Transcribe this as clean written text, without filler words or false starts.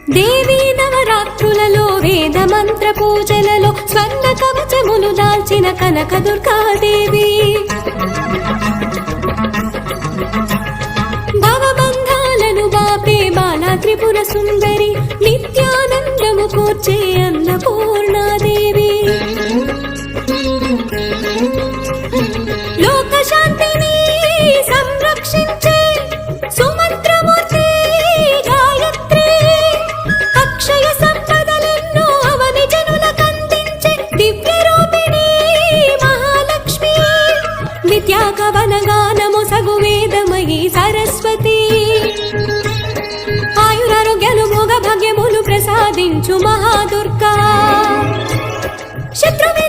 దేవీ నవరాత్రులలో వేద మంత్ర పూజలలో స్వర్ణ కవచములు దాల్చిన కనక దుర్గాదేవి భవబంధాలను బాపే బాలా త్రిపుర సుందరి నిత్యానందము కూర్చే అన్నపూర్ణాదేవి లోక శాంతిని సంరక్షించే సుమంత్రమూర్తి గాయత్రి అక్షయ సంపదలెన్నో అవని జనులకందించే దివ్య రూపిణి మహాలక్ష్మి నిత్యాకవన గానము సగు వేదమయీ సరస్వతి ఆయురారోగ్యాలు భోగ భాగ్యములు ప్రసాదించు మహాదుర్గా శత్రువి